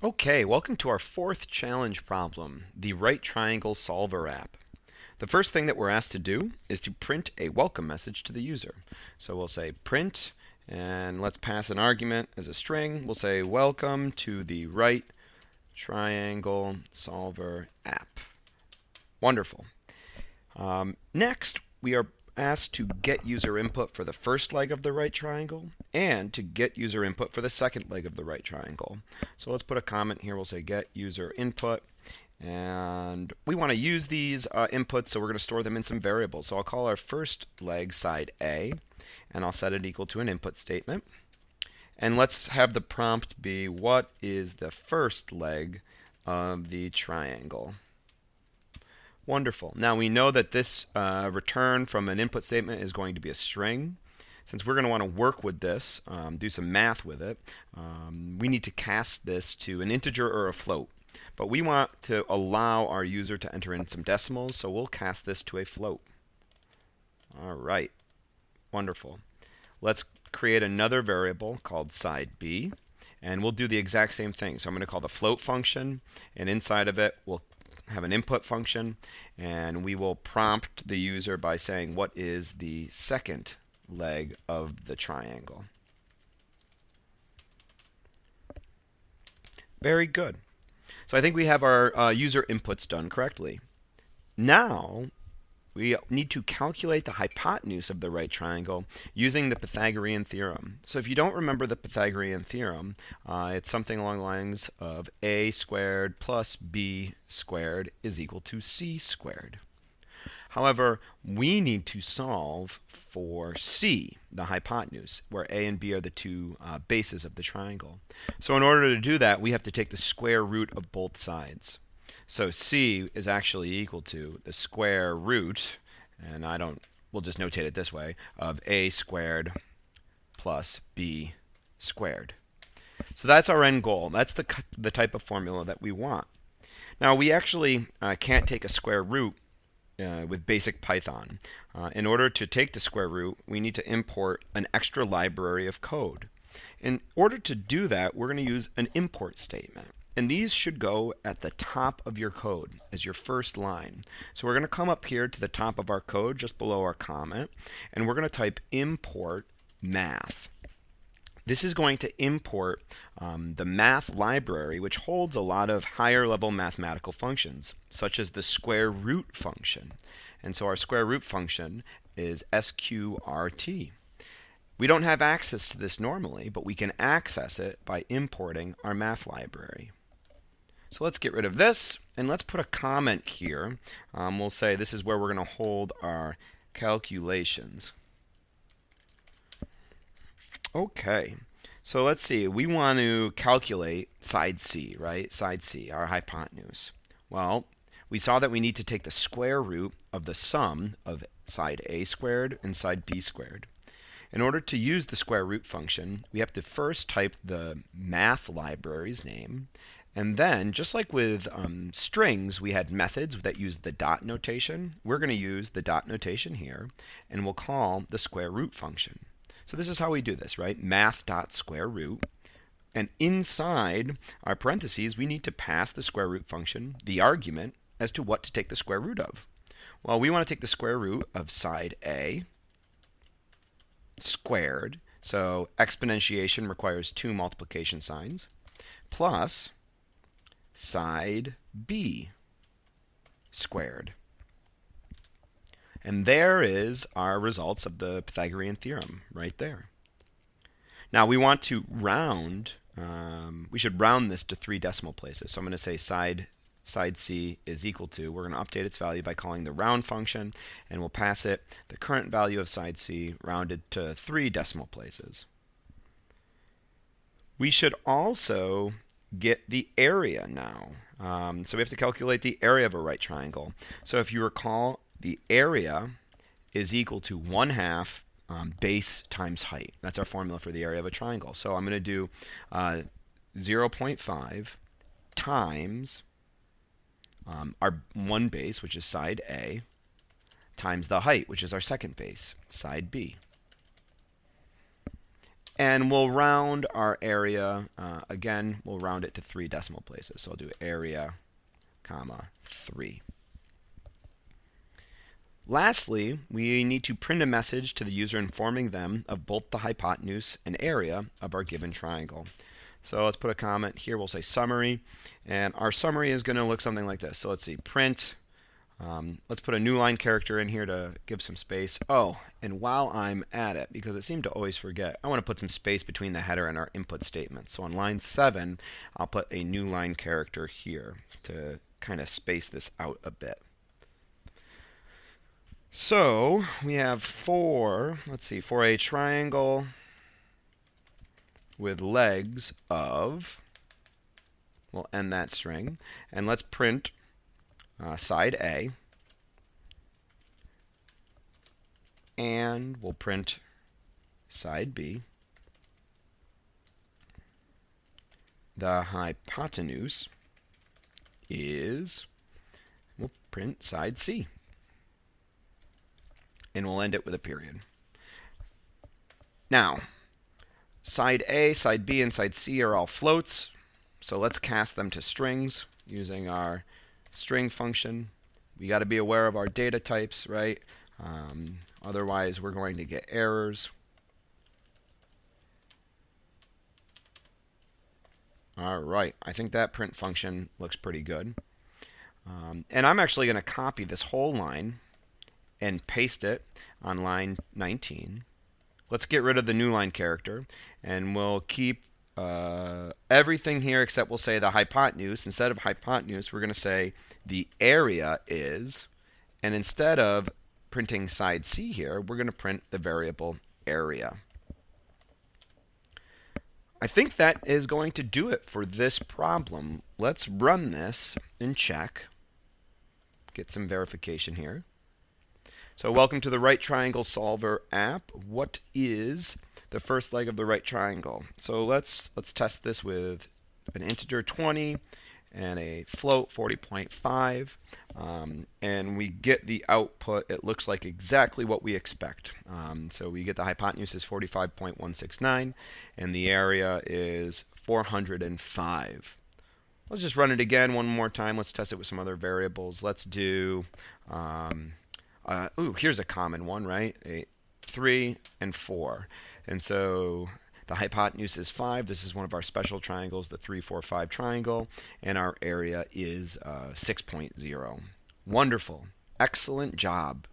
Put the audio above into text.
Okay, welcome to our fourth challenge problem, the Right Triangle Solver app. The first thing that we're asked to do is to print a welcome message to the user. So we'll say print, and let's pass an argument as a string. We'll say welcome to the Right Triangle Solver app. Wonderful. Next, we are asked to get user input for the first leg of the right triangle and to get user input for the second leg of the right triangle. So let's put a comment here. We'll say get user input, and we want to use these inputs, so we're going to store them in some variables. So I'll call our first leg side A, and I'll set it equal to an input statement. And let's have the prompt be, what is the first leg of the triangle? Wonderful. Now we know that this return from an input statement is going to be a string. Since we're going to want to work with this, do some math with it, we need to cast this to an integer or a float. But we want to allow our user to enter in some decimals, so we'll cast this to a float. All right. Wonderful. Let's create another variable called side B, and we'll do the exact same thing. So I'm going to call the float function, and inside of it we'll have an input function, and we will prompt the user by saying what is the second leg of the triangle. Very good. So I think we have our user inputs done correctly. Now we need to calculate the hypotenuse of the right triangle using the Pythagorean theorem. So if you don't remember the Pythagorean theorem, it's something along the lines of a squared plus b squared is equal to c squared. However, we need to solve for c, the hypotenuse, where a and b are the two bases of the triangle. So in order to do that, we have to take the square root of both sides. So c is actually equal to the square root, and we'll just notate it this way, of a squared plus b squared. So that's our end goal. That's the type of formula that we want. Now we actually can't take a square root with basic Python. In order to take the square root, we need to import an extra library of code. In order to do that, we're going to use an import statement. And these should go at the top of your code as your first line. So we're going to come up here to the top of our code, just below our comment, and we're going to type import math. This is going to import the math library, which holds a lot of higher level mathematical functions, such as the square root function. And so our square root function is sqrt. We don't have access to this normally, but we can access it by importing our math library. So let's get rid of this, and let's put a comment here. We'll say this is where we're going to hold our calculations. Okay, so let's see. We want to calculate side C, right? Side C, our hypotenuse. Well, we saw that we need to take the square root of the sum of side A squared and side B squared. In order to use the square root function, we have to first type the math library's name, and then, just like with strings, we had methods that used the dot notation. We're going to use the dot notation here, and we'll call the square root function. So this is how we do this, right? Math.square root. And inside our parentheses, we need to pass the square root function the argument as to what to take the square root of. Well, we want to take the square root of side A squared. So exponentiation requires two multiplication signs, plus side B squared. And there is our results of the Pythagorean theorem right there. Now we want to round, we should round this to 3 decimal places. So I'm going to say side C is equal to, we're going to update its value by calling the round function, and we'll pass it the current value of side C rounded to 3 decimal places. We should also get the area now. So we have to calculate the area of a right triangle. So if you recall, the area is equal to 1/2 base times height. That's our formula for the area of a triangle. So I'm going to do 0.5 times our one base, which is side A, times the height, which is our second base, side B. And we'll round our area. Again, we'll round it to 3 decimal places. So I'll do area, comma, 3. Lastly, we need to print a message to the user informing them of both the hypotenuse and area of our given triangle. So let's put a comment here. We'll say summary, and our summary is going to look something like this. So let's see, print. Let's put a new line character in here to give some space. Oh, and while I'm at it, because I seem to always forget, I want to put some space between the header and our input statement. So on line 7, I'll put a new line character here to kind of space this out a bit. So we have for a triangle with legs of, we'll end that string, and let's print side A, and we'll print side B. The hypotenuse is, we'll print side C, and we'll end it with a period. Now, side A, side B, and side C are all floats, so let's cast them to strings using our string function. We got to be aware of our data types, right? Otherwise, we're going to get errors. All right, I think that print function looks pretty good. And I'm actually going to copy this whole line and paste it on line 19. Let's get rid of the new line character, and we'll keep everything here except we'll say the hypotenuse. Instead of hypotenuse, we're going to say the area is, and instead of printing side C here, we're going to print the variable area. I think that is going to do it for this problem. Let's run this and check. Get some verification here. So welcome to the Right Triangle Solver app. What is the first leg of the right triangle? So let's test this with an integer 20 and a float 40.5, and we get the output. It looks like exactly what we expect. So we get the hypotenuse is 45.169 and the area is 405. Let's just run it again one more time. Let's test it with some other variables. Let's do here's a common one, right? 3 and 4. And so the hypotenuse is 5. This is one of our special triangles, the 3, 4, 5 triangle. And our area is 6.0. Wonderful. Excellent job.